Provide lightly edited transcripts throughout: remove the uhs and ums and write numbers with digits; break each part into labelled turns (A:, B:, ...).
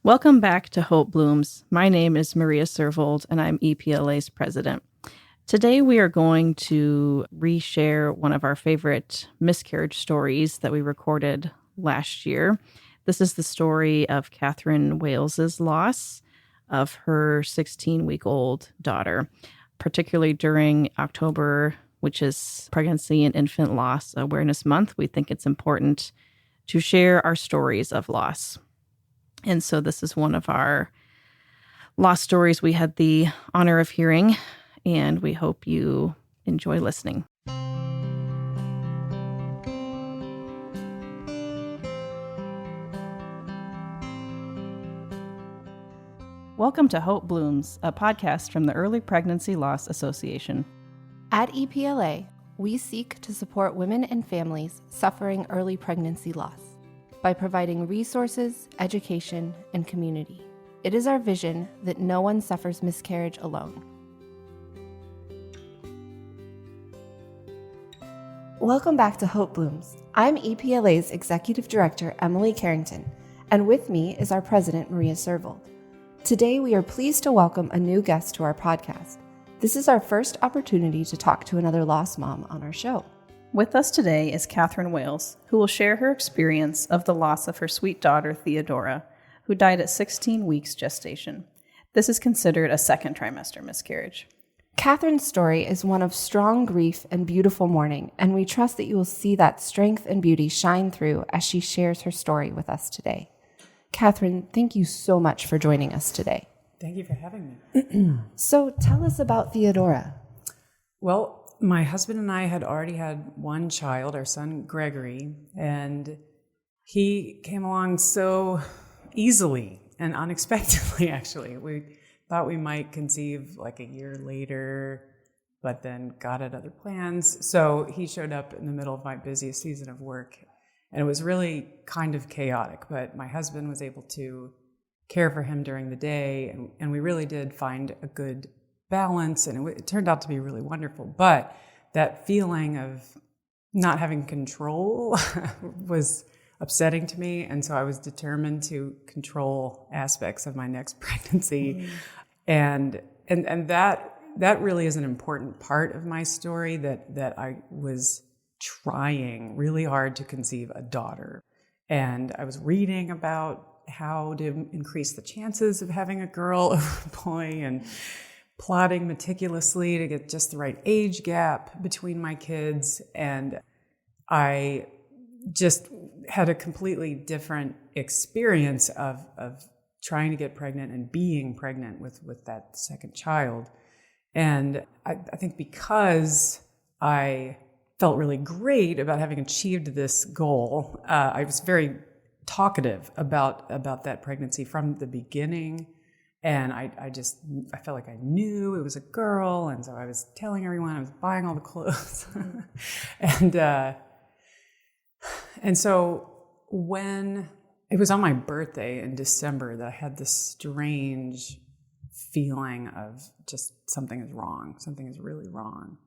A: Welcome back to Hope Blooms. My name is Maria Servold, and I'm EPLA's president. Today, we are going to reshare one of our favorite miscarriage stories that we recorded last year. This is the story of Kathryn Wales' loss of her 16-week-old daughter, particularly during October, which is Pregnancy and Infant Loss Awareness Month. We think it's important to share our stories of loss. And so this is one of our loss stories we had the honor of hearing, and we hope you enjoy listening. Welcome to Hope Blooms, a podcast from the Early Pregnancy Loss Association.
B: At EPLA, we seek to support women and families suffering early pregnancy loss by providing resources, education, and community. It is our vision that no one suffers miscarriage alone. Welcome back to Hope Blooms. I'm EPLA's Executive Director, Emily Carrington, and with me is our President, Maria Servold. Today, we are pleased to welcome a new guest to our podcast. This is our first opportunity to talk to another lost mom on our show.
A: With us today is Kathryn Wales, who will share her experience of the loss of her sweet daughter, Theodora, who died at 16 weeks gestation. This is considered a second trimester miscarriage.
B: Kathryn's story is one of strong grief and beautiful mourning, and we trust that you will see that strength and beauty shine through as she shares her story with us today. Kathryn, thank you so much for joining us today.
C: Thank you for having me.
B: So tell us about Theodora.
C: Well, my husband and I had already had one child, our son Gregory, and he came along so easily and unexpectedly, actually. We thought we might conceive like a year later, but then got at other plans. So he showed up in the middle of my busiest season of work, and it was really kind of chaotic, but my husband was able to care for him during the day, and we really did find a good balance, and it turned out to be really wonderful. But that feeling of not having control was upsetting to me, and so I was determined to control aspects of my next pregnancy. And that really is an important part of my story, that I was trying really hard to conceive a daughter. And I was reading about how to increase the chances of having a girl over a boy, and plotting meticulously to get just the right age gap between my kids. And I just had a completely different experience of trying to get pregnant and being pregnant with that second child. And I think because I felt really great about having achieved this goal, I was very talkative about that pregnancy from the beginning. And I felt like I knew it was a girl, and so I was telling everyone, I was buying all the clothes. And so when it was on my birthday in December that I had this strange feeling of just something is wrong, something is really wrong.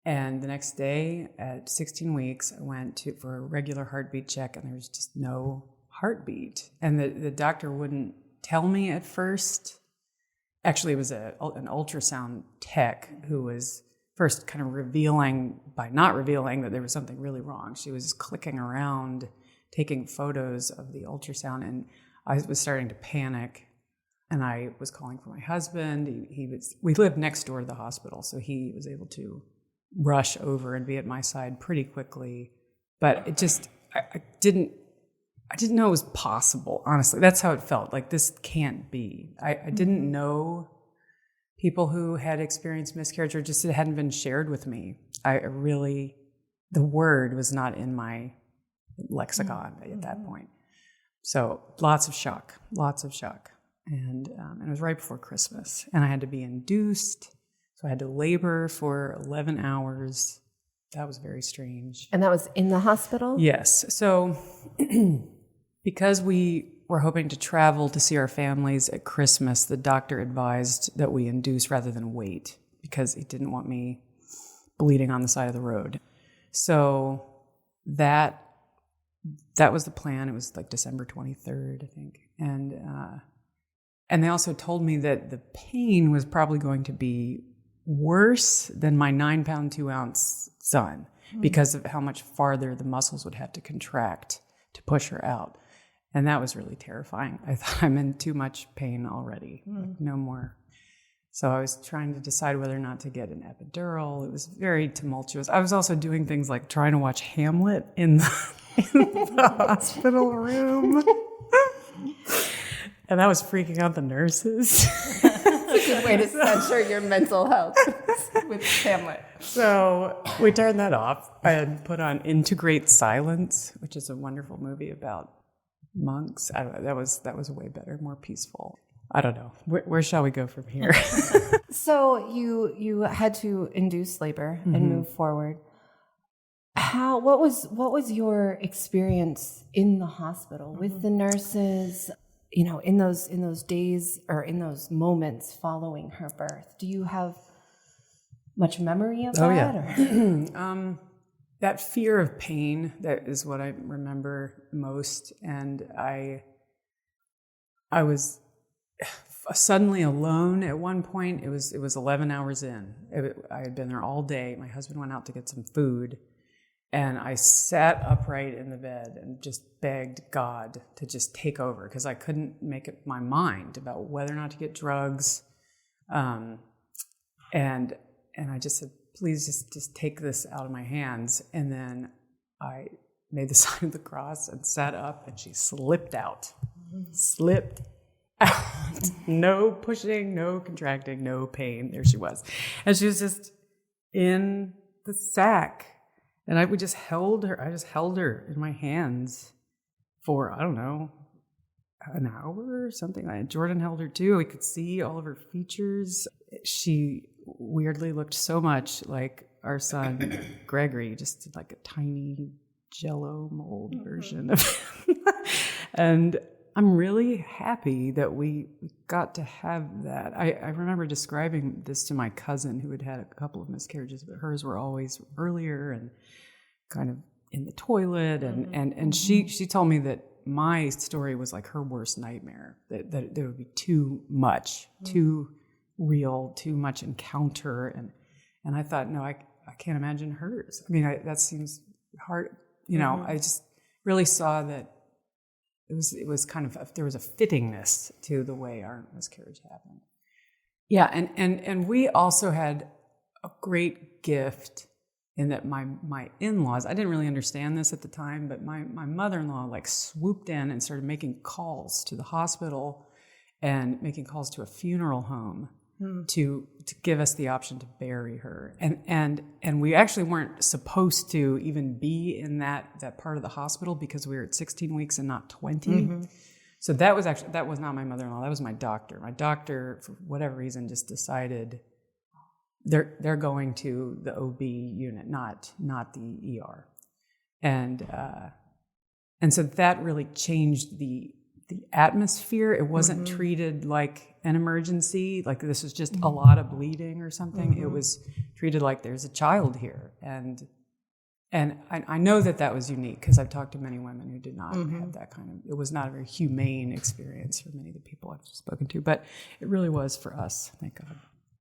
C: And the next day at 16 weeks, I went for a regular heartbeat check, and there was just no heartbeat. And the doctor wouldn't tell me at first. Actually, it was an ultrasound tech who was first kind of revealing, by not revealing, that there was something really wrong. She was clicking around, taking photos of the ultrasound, and I was starting to panic. And I was calling for my husband. We lived next door to the hospital, so he was able to rush over and be at my side pretty quickly. But it just, I didn't know it was possible, honestly. That's how it felt. Like, this can't be. I didn't know people who had experienced miscarriage, or just it hadn't been shared with me. The word was not in my lexicon at that point. So lots of shock. And it was right before Christmas, and I had to be induced. So I had to labor for 11 hours. That was very strange.
B: And that was in the hospital?
C: Yes. So because we were hoping to travel to see our families at Christmas, the doctor advised that we induce rather than wait, because he didn't want me bleeding on the side of the road. So that was the plan. It was like December 23rd, I think. And they also told me that the pain was probably going to be worse than my 9-pound, 2-ounce son because of how much farther the muscles would have to contract to push her out. And that was really terrifying. I thought I'm in too much pain already, like no more. So I was trying to decide whether or not to get an epidural. It was very tumultuous. I was also doing things like trying to watch Hamlet in the hospital room. And that was freaking out the nurses.
B: It's a good way to censor your mental health with Hamlet.
C: So we turned that off and put on Integrate Silence, which is a wonderful movie about monks. I don't know. That was way better, more peaceful. I don't know. Where shall we go from here?
B: So you had to induce labor and move forward. What was your experience in the hospital with the nurses? In those days or in those moments following her birth, do you have much memory of that?
C: Oh yeah. That fear of pain, that is what I remember most. And I was suddenly alone at one point. It was 11 hours in. I had been there all day. My husband went out to get some food. And I sat upright in the bed and just begged God to just take over because I couldn't make up my mind about whether or not to get drugs. And I just said, please just take this out of my hands. And then I made the sign of the cross and sat up, and she slipped out. Slipped out. No pushing, no contracting, no pain. There she was. And she was just in the sack. And I just held her in my hands for, I don't know, an hour or something. Jordan held her too. We could see all of her features. She weirdly looked so much like our son, Gregory, just like a tiny Jell-O mold version of him. And I'm really happy that we got to have that. I remember describing this to my cousin who had had a couple of miscarriages, but hers were always earlier and kind of in the toilet. And she told me that my story was like her worst nightmare, that there would be too much, too real, too much encounter. And I thought, no, I can't imagine hers. I mean, that seems hard. I just really saw that it was kind of, there was a fittingness to the way our miscarriage happened. Yeah, and we also had a great gift in that my in-laws, I didn't really understand this at the time, but my mother-in-law like swooped in and started making calls to the hospital and making calls to a funeral home to give us the option to bury her. And we actually weren't supposed to even be in that part of the hospital because we were at 16 weeks and not 20. So that was not my mother-in-law, that was my doctor. My doctor, for whatever reason, just decided they're going to the OB unit, not the ER. And so that really changed the atmosphere. It wasn't treated like an emergency, like this was just a lot of bleeding or something. It was treated like there's a child here. And I know that was unique because I've talked to many women who did not have that kind of, it was not a very humane experience for many of the people I've spoken to, but it really was for us, thank God.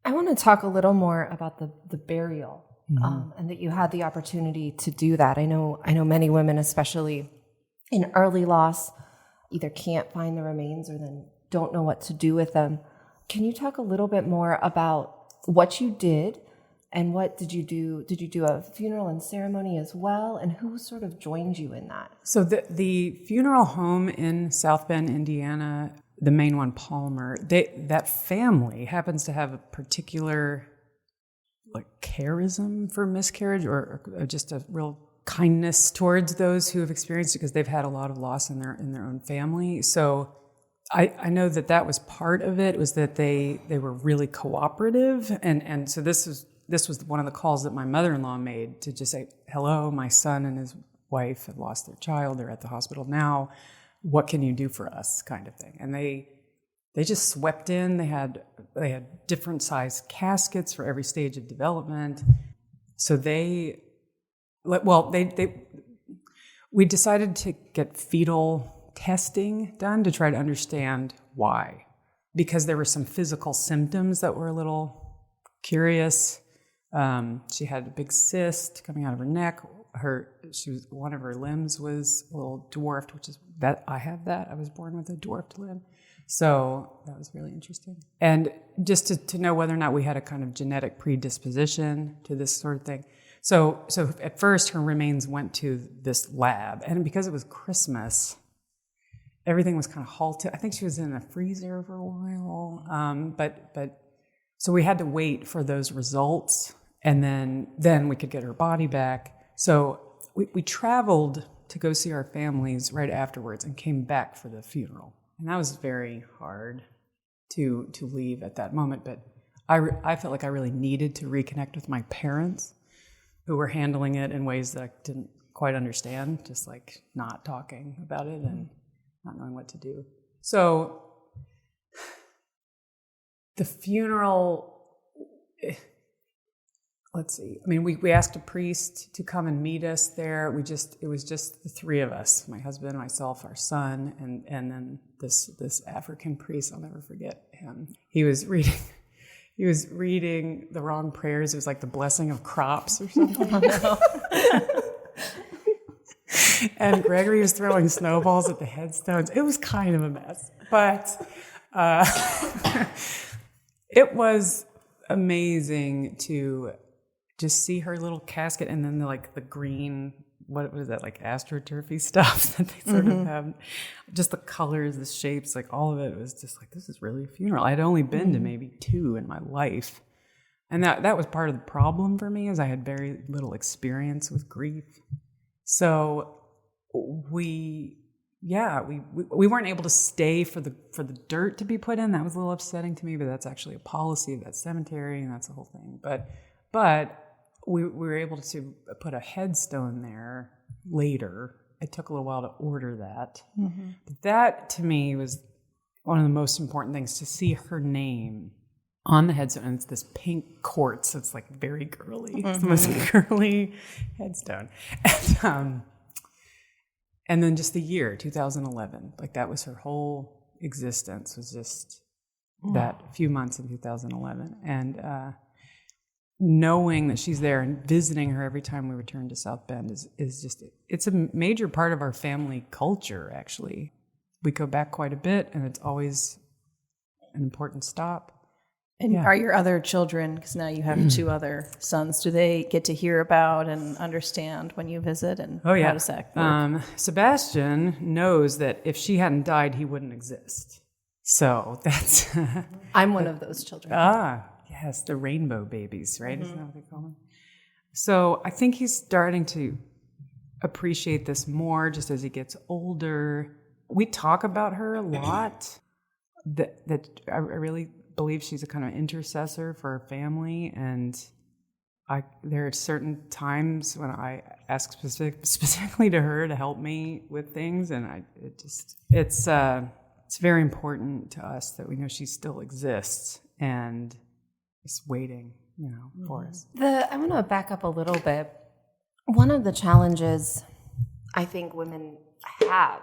B: I want to talk a little more about the burial and that you had the opportunity to do that. I know many women, especially in early loss, either can't find the remains or then don't know what to do with them. Can you talk a little bit more about what you did and what did you do? Did you do a funeral and ceremony as well? And who sort of joined you in that?
C: So the funeral home in South Bend, Indiana, the main one, Palmer, that family happens to have a particular like charism for miscarriage or just a real kindness towards those who have experienced it because they've had a lot of loss in their own family. So I know that was part of it, was that they were really cooperative. And so this was one of the calls that my mother-in-law made to just say, hello, my son and his wife have lost their child. They're at the hospital now. What can you do for us, kind of thing. And they just swept in. They had different size caskets for every stage of development. So we decided to get fetal testing done to try to understand why. Because there were some physical symptoms that were a little curious. She had a big cyst coming out of her neck. One of her limbs was a little dwarfed, which is that I have that. I was born with a dwarfed limb. So that was really interesting. And just to know whether or not we had a kind of genetic predisposition to this sort of thing. So at first her remains went to this lab, and because it was Christmas, everything was kind of halted. I think she was in a freezer for a while, but so we had to wait for those results, and then we could get her body back. So we traveled to go see our families right afterwards and came back for the funeral. And that was very hard to leave at that moment. But I felt like I really needed to reconnect with my parents, who were handling it in ways that I didn't quite understand, just like not talking about it and not knowing what to do. So the funeral, let's see. I mean, we asked a priest to come and meet us there. It was just the three of us, my husband, myself, our son, and then this African priest. I'll never forget him. He was reading the wrong prayers. It was like the blessing of crops or something. Oh, no. And Gregory was throwing snowballs at the headstones. It was kind of a mess, but it was amazing to just see her little casket, and then the green, what was that, like astroturfy stuff that they sort of have, just the colors, the shapes, like all of it was just like, this is really a funeral. I'd only been to maybe 2 in my life. And that was part of the problem for me, is I had very little experience with grief. So we weren't able to stay for the dirt to be put in. That was a little upsetting to me, but that's actually a policy of that cemetery, and that's the whole thing. But we were able to put a headstone there later. It took a little while to order that. Mm-hmm. But that, to me, was one of the most important things, to see her name on the headstone. And it's this pink quartz. It's like very girly. Mm-hmm. It's the most girly headstone. And then just the year, 2011. Like, that was her whole existence, was just that few months in 2011. And knowing that she's there and visiting her every time we return to South Bend is just, it's a major part of our family culture, actually. We go back quite a bit, and it's always an important stop.
A: And are your other children, because now you have 2 other sons, do they get to hear about and understand when you visit? And how does that work?
C: Sebastian knows that if she hadn't died, he wouldn't exist. So that's...
B: I'm one of those children.
C: Yes, the rainbow babies, right? Mm-hmm. Isn't that what they call them? So I think he's starting to appreciate this more just as he gets older. We talk about her a lot. That I really believe she's a kind of intercessor for her family, and there are certain times when I ask specifically to her to help me with things, and it's very important to us that we know she still exists and is waiting, for us.
B: I want to back up a little bit. One of the challenges I think women have,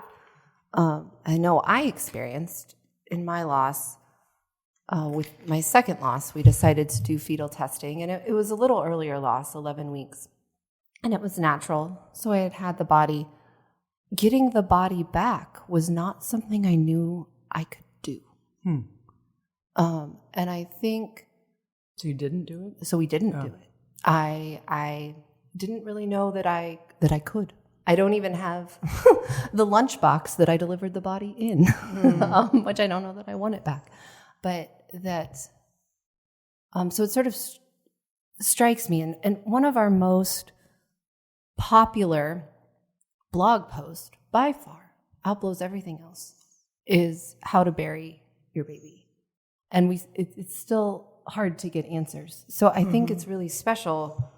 B: I know I experienced in my loss, with my second loss, we decided to do fetal testing, and it was a little earlier loss, 11 weeks, and it was natural. So I had the body. Getting the body back was not something I knew I could do. And I think...
C: So you didn't do it?
B: So we didn't do it. I didn't really know that I could. I don't even have the lunchbox that I delivered the body in, which I don't know that I want it back. But that, so it sort of strikes me. And one of our most popular blog posts, by far, outblows everything else, is how to bury your baby. And it's still hard to get answers. So I think it's really special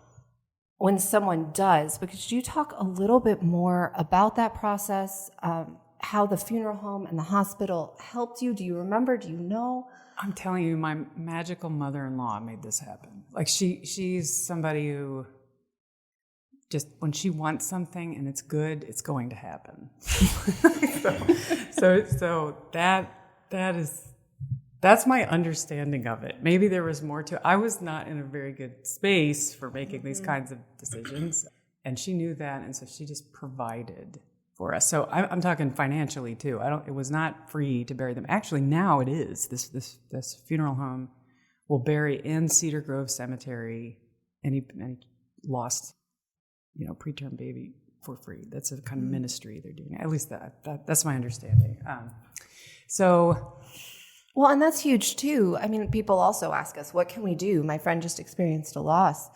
B: when someone does, because you talk a little bit more about that process, how the funeral home and the hospital helped you. Do you remember? Do you know?
C: I'm telling you, my magical mother-in-law made this happen. Like, she's somebody who just when she wants something and it's good, it's going to happen. so that's my understanding of it. Maybe there was more to it. I was not in a very good space for making these kinds of decisions, and she knew that, and so she just provided for us. So I'm talking financially too. It was not free to bury them. Actually, now it is. This funeral home will bury in Cedar Grove Cemetery any lost, preterm baby for free. That's a kind of ministry they're doing. At least that's my understanding.
B: Well, and that's huge too. I mean, people also ask us, what can we do? My friend just experienced a loss.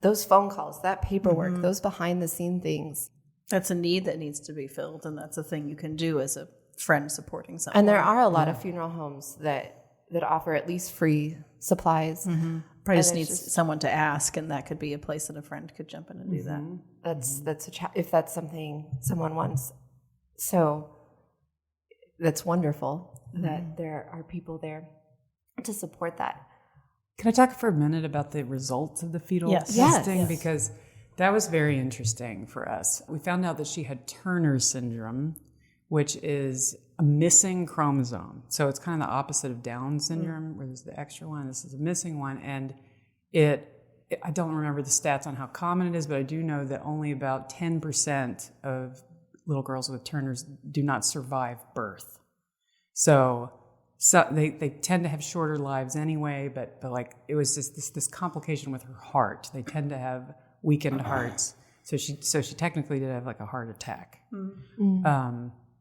B: Those phone calls, that paperwork, those behind the scene things.
A: That's a need that needs to be filled, and that's a thing you can do as a friend supporting someone.
B: And there are a lot of funeral homes that offer at least free supplies.
A: Probably just needs someone to ask, and that could be a place that a friend could jump in and do that.
B: That's if that's something someone wants. So that's wonderful that there are people there to support that.
C: Can I talk for a minute about the results of the fetal testing?
B: Yes.
C: Because that was very interesting for us. We found out that she had Turner syndrome, which is a missing chromosome. So it's kind of the opposite of Down syndrome, where there's the extra one. This is a missing one. And I don't remember the stats on how common it is, but I do know that only about 10% of little girls with Turner's do not survive birth. So they tend to have shorter lives anyway, but like it was just this complication with her heart. They tend to have weakened hearts. So she technically did have like a heart attack.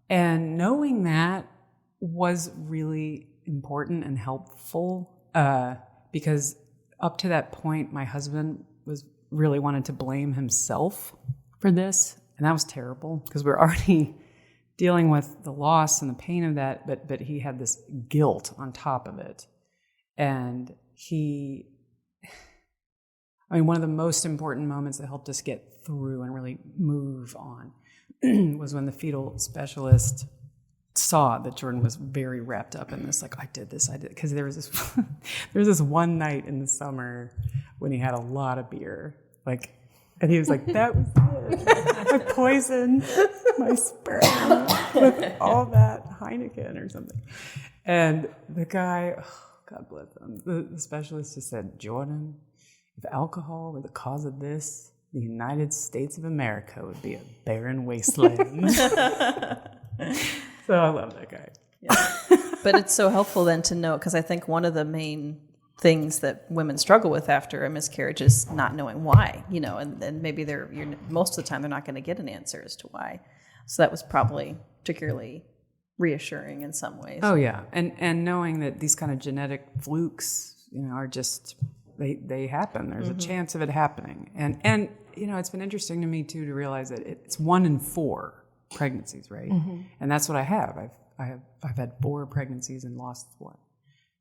C: And knowing that was really important and helpful because up to that point, my husband really wanted to blame himself for this. And that was terrible because we're already dealing with the loss and the pain of that, but he had this guilt on top of it. And one of the most important moments that helped us get through and really move on was when the fetal specialist saw that Jordan was very wrapped up in this, like, I did this. Because there was this one night in the summer when he had a lot of beer, and he was like, that was it. I poisoned my sperm with all that Heineken or something. And the guy, God bless him, the specialist just said, Jordan, if alcohol were the cause of this, the United States of America would be a barren wasteland. So I love that guy.
A: Yeah. But it's so helpful then to know, because I think one of the main things that women struggle with after a miscarriage is not knowing why, and maybe most of the time they're not going to get an answer as to why. So that was probably particularly reassuring in some ways.
C: Oh yeah, and knowing that these kind of genetic flukes, are just they happen. There's a chance of it happening, and it's been interesting to me too to realize that it's 1 in 4 pregnancies, right? And that's what I have. I've had 4 pregnancies and lost 1.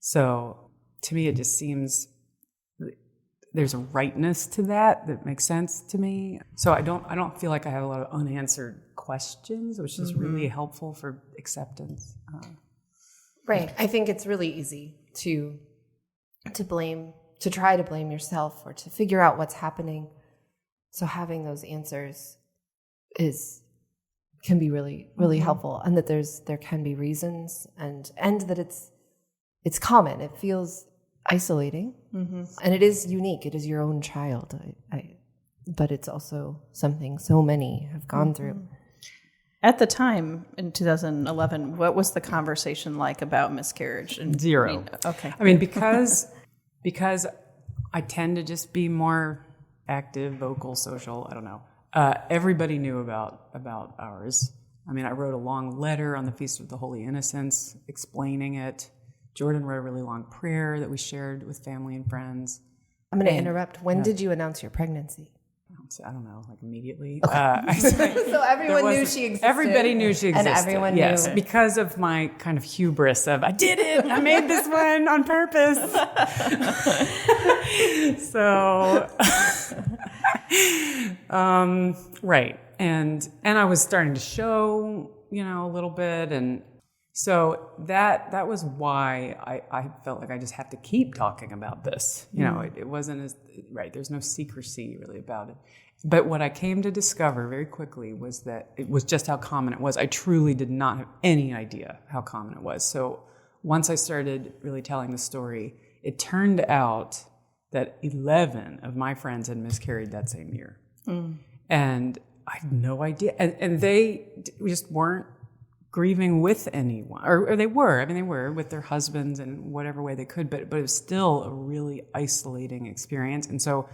C: So to me, it just seems there's a rightness to that makes sense to me. So I don't feel like I have a lot of unanswered questions, which is really helpful for acceptance.
B: Right. I think it's really easy to try to blame yourself or to figure out what's happening. So having those answers can be really, really helpful, and that there can be reasons, and that it's common. It feels isolating, and it is unique. It is your own child, but it's also something so many have gone through.
A: At the time, in 2011, what was the conversation like about miscarriage?
C: Zero.
A: Okay.
C: Because I tend to just be more active, vocal, social, I don't know. Everybody knew about ours. I wrote a long letter on the Feast of the Holy Innocents explaining it. Jordan wrote a really long prayer that we shared with family and friends.
B: I'm going to interrupt. When did you announce your pregnancy?
C: I don't know, immediately.
B: Okay. So everyone knew she existed.
C: Everybody knew she existed.
B: And everyone knew.
C: Yes, because of my kind of hubris of, I did it! I made this one on purpose! So, right. And I was starting to show, a little bit. And So that was why I felt like I just have to keep talking about this. It wasn't as, right, there's no secrecy really about it. But what I came to discover very quickly was that it was just how common it was. I truly did not have any idea how common it was. So once I started really telling the story, it turned out that 11 of my friends had miscarried that same year. And I had no idea. And they just weren't grieving with anyone, or they were. I mean, they were with their husbands in whatever way they could, but it was still a really isolating experience. And so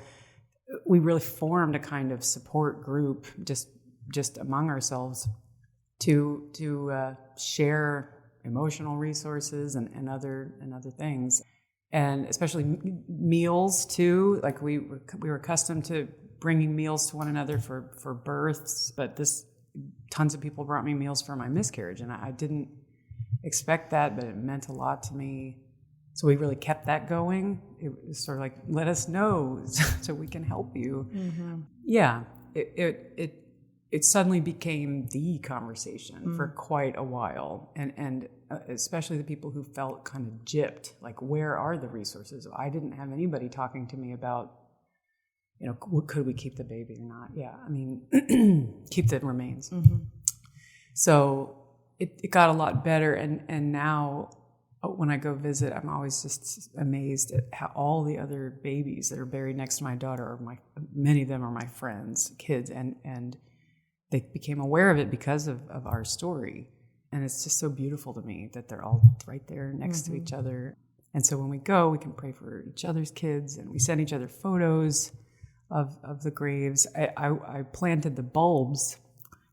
C: we really formed a kind of support group just among ourselves to share emotional resources and other things, and especially meals too. Like we were accustomed to bringing meals to one another for births, but tons of people brought me meals for my miscarriage, and I didn't expect that, but it meant a lot to me. So we really kept that going. It was sort of like, let us know so we can help you. Yeah, it suddenly became the conversation for quite a while, and especially the people who felt kind of gypped, like, where are the resources? I didn't have anybody talking to me about, could we keep the baby or not? Yeah, I mean, keep the remains. So it got a lot better, and now when I go visit, I'm always just amazed at how all the other babies that are buried next to my daughter many of them are my friends, kids, and they became aware of it because of our story. And it's just so beautiful to me that they're all right there next to each other. And so when we go, we can pray for each other's kids, and we send each other photos of the graves. I planted the bulbs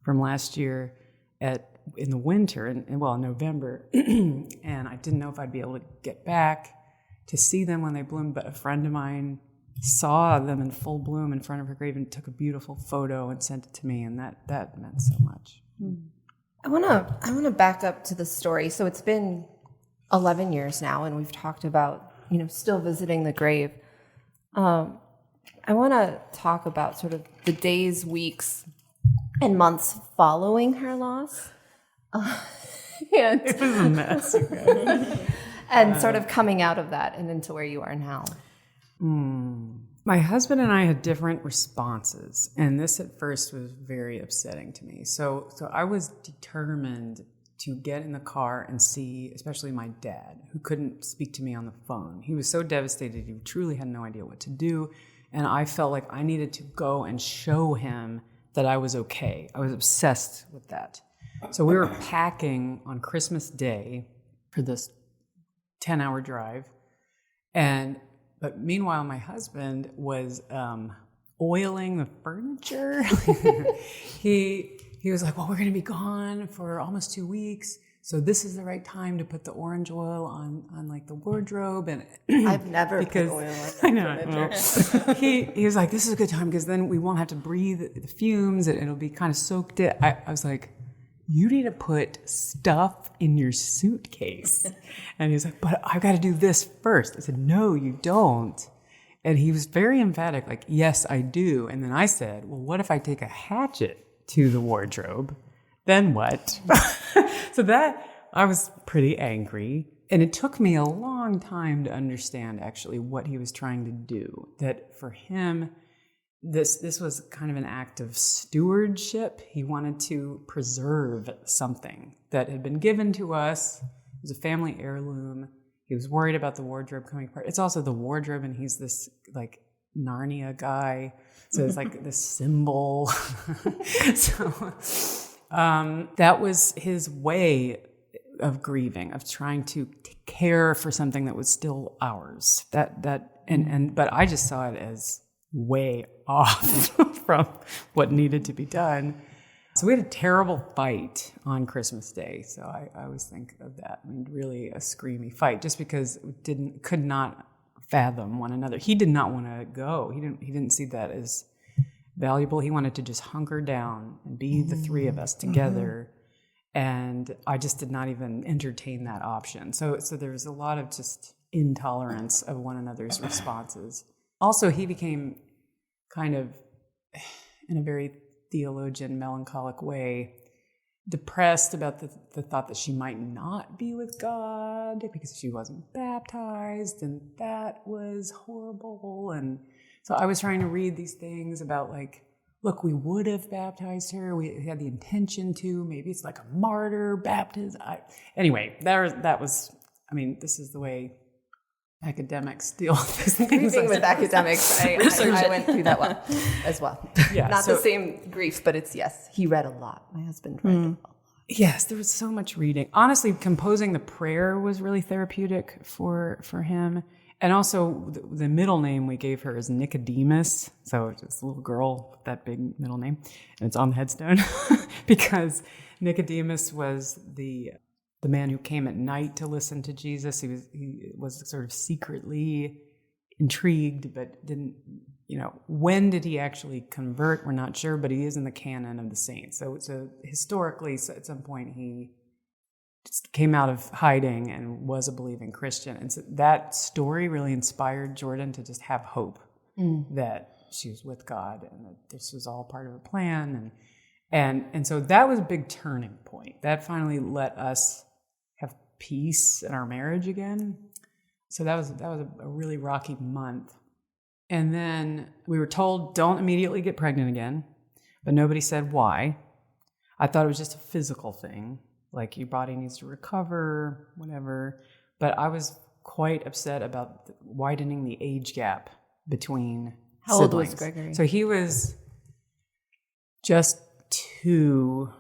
C: from last year in the winter, in November, and I didn't know if I'd be able to get back to see them when they bloomed, but a friend of mine saw them in full bloom in front of her grave and took a beautiful photo and sent it to me, and that meant so much.
B: I wanna back up to the story. So it's been 11 years now, and we've talked about still visiting the grave. I want to talk about sort of the days, weeks, and months following her loss. And
C: it was a mess.
B: And sort of coming out of that and into where you are now.
C: My husband and I had different responses, and this at first was very upsetting to me. So I was determined to get in the car and see, especially my dad, who couldn't speak to me on the phone. He was so devastated, he truly had no idea what to do, and I felt like I needed to go and show him that I was okay. I was obsessed with that. So we were packing on Christmas Day for this 10-hour drive, but meanwhile, my husband was oiling the furniture. He was like, well, we're going to be gone for almost 2 weeks, so this is the right time to put the orange oil on like the wardrobe. And
B: I've never put oil on
C: I know. Well, he was like, this is a good time because then we won't have to breathe the fumes, and it'll be kind of soaked in. I was like, you need to put stuff in your suitcase. And he's like, but I've got to do this first. I said, no, you don't. And he was very emphatic, like, yes, I do. And then I said, well, what if I take a hatchet to the wardrobe? Then what? So that, I was pretty angry. And it took me a long time to understand actually what he was trying to do. That for him, this was kind of an act of stewardship. He wanted to preserve something that had been given to us. It was a family heirloom. He was worried about the wardrobe coming apart. It's also the wardrobe, and he's this like Narnia guy. So it's like this symbol. So that was his way of grieving, of trying to care for something that was still ours. But I just saw it as way off from what needed to be done. So we had a terrible fight on Christmas Day. So I always think of that. I mean, really a screamy fight, just because we could not fathom one another. He did not want to go. He didn't see that as valuable. He wanted to just hunker down and be the three of us together. And I just did not even entertain that option. So there was a lot of just intolerance of one another's responses. Also, he became kind of, in a very theologian, melancholic way, depressed about the thought that she might not be with God because she wasn't baptized, and that was horrible. And so I was trying to read these things about like, look, we would have baptized her. We had the intention to. Maybe it's like a martyr baptism. Anyway, that was, I mean, this is the way academics deal with these things.
B: Grieving with academics, I went through that as well.
C: Yeah,
B: Not the same grief, but it's, yes, he read a lot. My husband read a lot.
C: Yes, there was so much reading. Honestly, composing the prayer was really therapeutic for him. And also, the middle name we gave her is Nicodemus. So it's a little girl with that big middle name. And it's on the headstone because Nicodemus was the man who came at night to listen to Jesus. He was sort of secretly intrigued, but didn't, when did he actually convert? We're not sure, but he is in the canon of the saints. So historically, at some point, he just came out of hiding and was a believing Christian. And so that story really inspired Jordan to just have hope that she was with God and that this was all part of a plan. And so that was a big turning point. That finally let us have peace in our marriage again. So that was a really rocky month. And then we were told, don't immediately get pregnant again, but nobody said why. I thought it was just a physical thing, like your body needs to recover, whatever. But I was quite upset about widening the age gap between
B: How
C: siblings.
B: old was Gregory?
C: So he was just 2.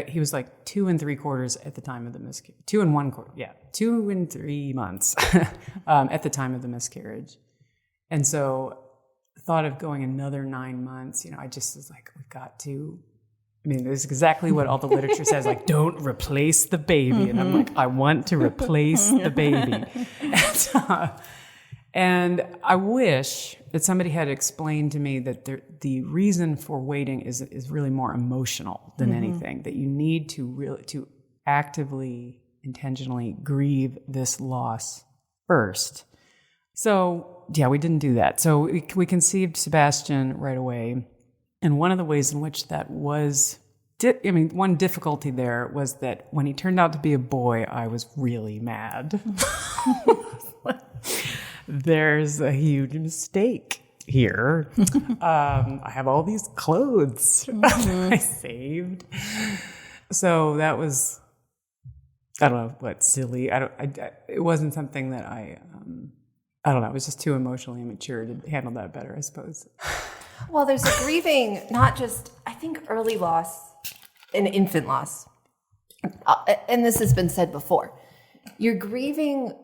C: He was like 2 3/4 at the time of the miscarriage. 2 1/4. Yeah, 2 3 months at the time of the miscarriage. And so the thought of going another 9 months, I just was like, we've got to. I mean, this is exactly what all the literature says, like, don't replace the baby. And I'm like, I want to replace the baby. And I wish that somebody had explained to me that the reason for waiting is really more emotional than anything, that you need to actively, intentionally grieve this loss first. So, yeah, we didn't do that. So we conceived Sebastian right away. And one of the ways in which that was, one difficulty there was that when he turned out to be a boy, I was really mad. There's a huge mistake here. I have all these clothes I saved. So that was, I don't know what, silly. It wasn't something that I don't know. I was just too emotionally immature to handle that better, I suppose.
B: Well, there's a grieving, not just, I think, early loss and infant loss. And this has been said before. You're grieving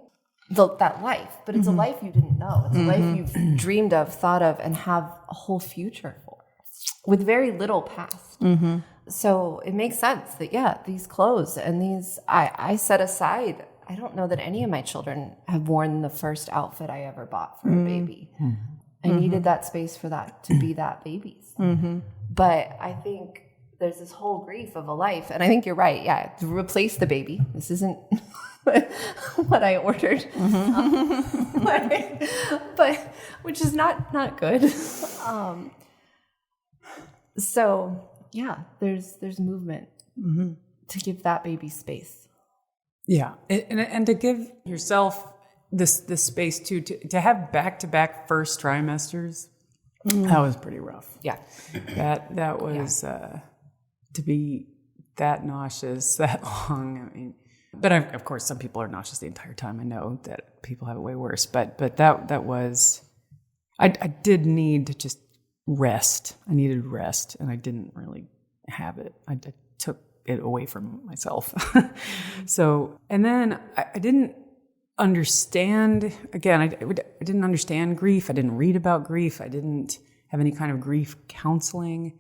B: that life, but it's a life you didn't know. It's a life you've dreamed of, thought of, and have a whole future for with very little past. So it makes sense that, these clothes and these, I set aside. I don't know that any of my children have worn the first outfit I ever bought for a baby. I needed that space for that to be that baby's. But I think there's this whole grief of a life. And I think you're right. Yeah, to replace the baby. This isn't what I ordered. But which is not good. So, yeah, there's movement to give that baby space.
C: Yeah, and to give yourself this space too, to have back-to-back first trimesters, that was pretty rough.
B: Yeah,
C: that was to be that nauseous that long. I mean, but of course, some people are nauseous the entire time. I know that people have it way worse, but that was. I did need to just rest. I needed rest, and I didn't really have it. I took it away from myself. So, and then I didn't understand, again, I didn't understand grief. I didn't read about grief. I didn't have any kind of grief counseling.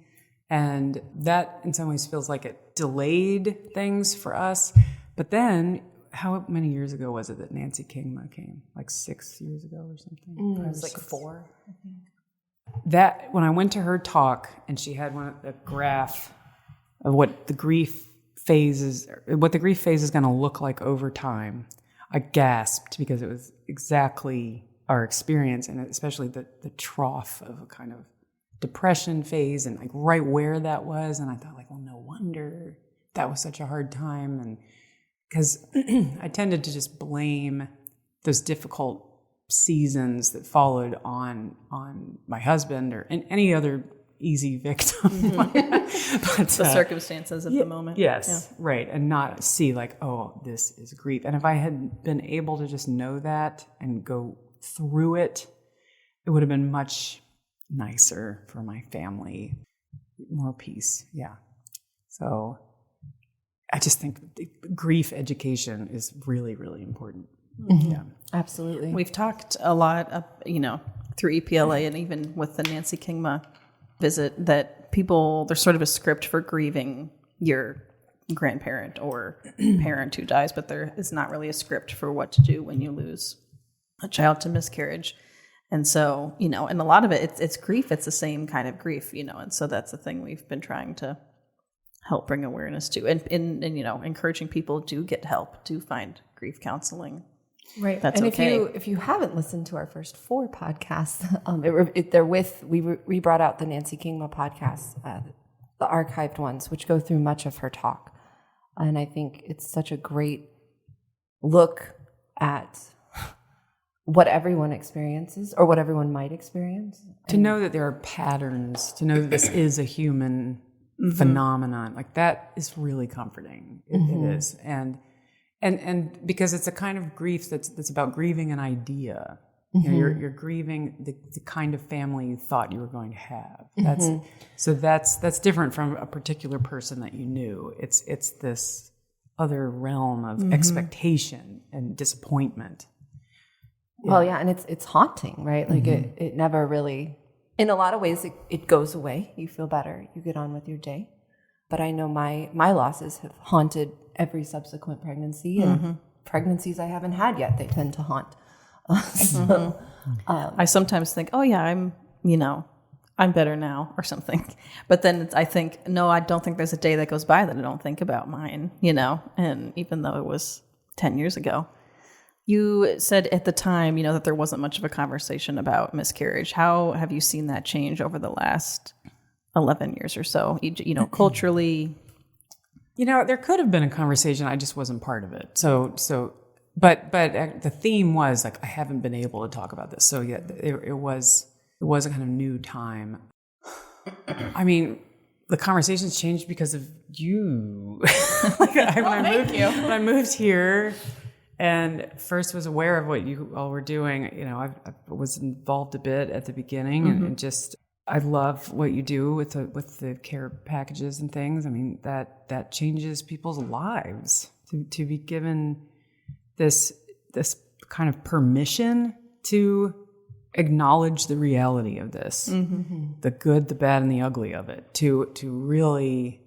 C: And that in some ways feels like it delayed things for us. But then, how many years ago was it that Nancy Kingma came? Like 6 years ago or something?
B: It was like 4, I think.
C: That, when I went to her talk and she had a graph of what the grief phase is going to look like over time, I gasped because it was exactly our experience, and especially the trough of a kind of depression phase and like right where that was. And I thought, like, well, no wonder that was such a hard time. And because I tended to just blame those difficult seasons that followed on my husband or any other easy victim. But
A: the circumstances of the moment.
C: Yes, right. And not see like, oh, this is grief. And if I had been able to just know that and go through it, it would have been much nicer for my family, more peace. Yeah. So I just think grief education is really, really important.
B: Mm-hmm.
C: Yeah,
B: absolutely.
A: We've talked a lot, through EPLA and even with the Nancy Kingma visit that there's sort of a script for grieving your grandparent or parent who dies, but there is not really a script for what to do when you lose a child to miscarriage. And so, and a lot of it's grief. It's the same kind of grief, and so that's the thing we've been trying to help bring awareness to and encouraging people to get help, to find grief counseling.
B: Right.
A: That's
B: and
A: okay.
B: if you haven't listened to our first 4 podcasts, we brought out the Nancy Kingma podcasts, the archived ones, which go through much of her talk. And I think it's such a great look at what everyone experiences or what everyone might experience.
C: To know that there are patterns, to know that this is a human phenomenon, like that is really comforting. It is. And because it's a kind of grief that's about grieving an idea. You're grieving the kind of family you thought you were going to have. That's different from a particular person that you knew. It's this other realm of expectation and disappointment. Yeah.
B: Well, yeah, and it's haunting, right? Like it never really, in a lot of ways, it goes away. You feel better. You get on with your day. But I know my losses have haunted every subsequent pregnancy, and pregnancies I haven't had yet, they tend to haunt.
A: I sometimes think, oh yeah, I'm better now or something. But then I think, no, I don't think there's a day that goes by that I don't think about mine, and even though it was 10 years ago. You said at the time, that there wasn't much of a conversation about miscarriage. How have you seen that change over the last 11 years or so, culturally?
C: There could have been a conversation. I just wasn't part of it. But the theme was like, I haven't been able to talk about this. So yeah, it was a kind of new time. I mean, the conversations changed because of you. When I moved here and first was aware of what you all were doing, I was involved a bit at the beginning and just, I love what you do with the care packages and things. I mean, that changes people's lives to be given this kind of permission to acknowledge the reality of this, the good, the bad, and the ugly of it, to really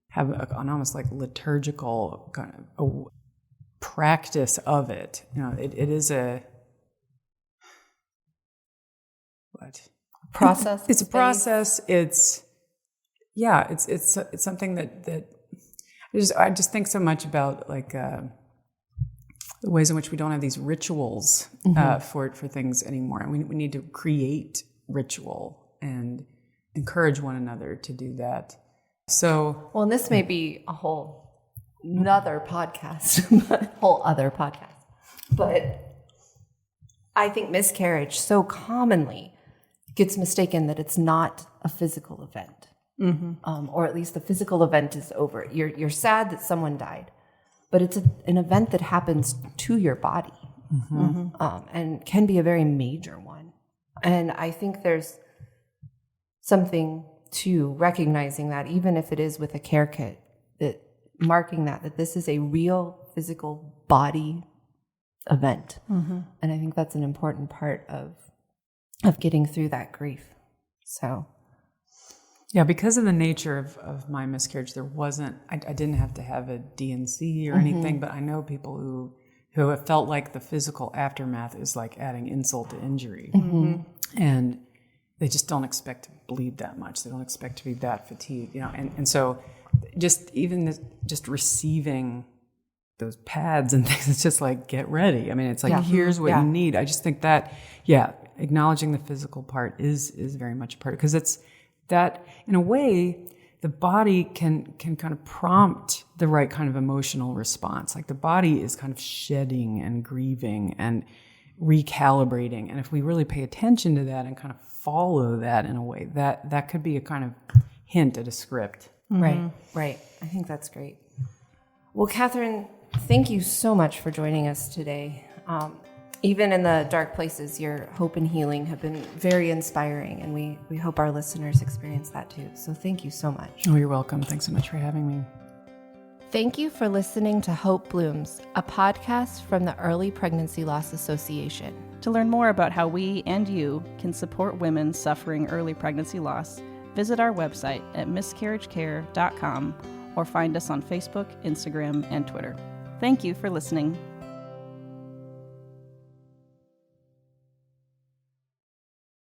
C: have an almost like liturgical kind of a practice of it. It is a what?
B: Process.
C: It's a process. It's something that I just think so much about, like the ways in which we don't have these rituals for things anymore, and we need to create ritual and encourage one another to do that. So,
B: well, and this may be a whole other podcast, but I think miscarriage so commonly gets mistaken that it's not a physical event, or at least the physical event is over. You're sad that someone died, but it's an event that happens to your body, and can be a very major one. And I think there's something to recognizing that, even if it is with a care kit, that marking that this is a real physical body event. And I think that's an important part of getting through that grief. So,
C: yeah, because of the nature of my miscarriage, there wasn't, I didn't have to have a D&C or anything, but I know people who have felt like the physical aftermath is like adding insult to injury. And they just don't expect to bleed that much. They don't expect to be that fatigued, and so just receiving those pads and things, it's just like, get ready. I mean, it's like, here's what you need. I just think that, acknowledging the physical part is very much a part, because it's that, in a way, the body can kind of prompt the right kind of emotional response. Like the body is kind of shedding and grieving and recalibrating. And if we really pay attention to that and kind of follow that in a way, that could be a kind of hint at a script.
B: Right. I think that's great. Well, Kathryn, thank you so much for joining us today. Even in the dark places, your hope and healing have been very inspiring, and we hope our listeners experience that too. So thank you so much.
C: Oh, you're welcome. Thanks so much for having me.
B: Thank you for listening to Hope Blooms, a podcast from the Early Pregnancy Loss Association.
A: To learn more about how we and you can support women suffering early pregnancy loss, visit our website at miscarriagecare.com or find us on Facebook, Instagram, and Twitter. Thank you for listening.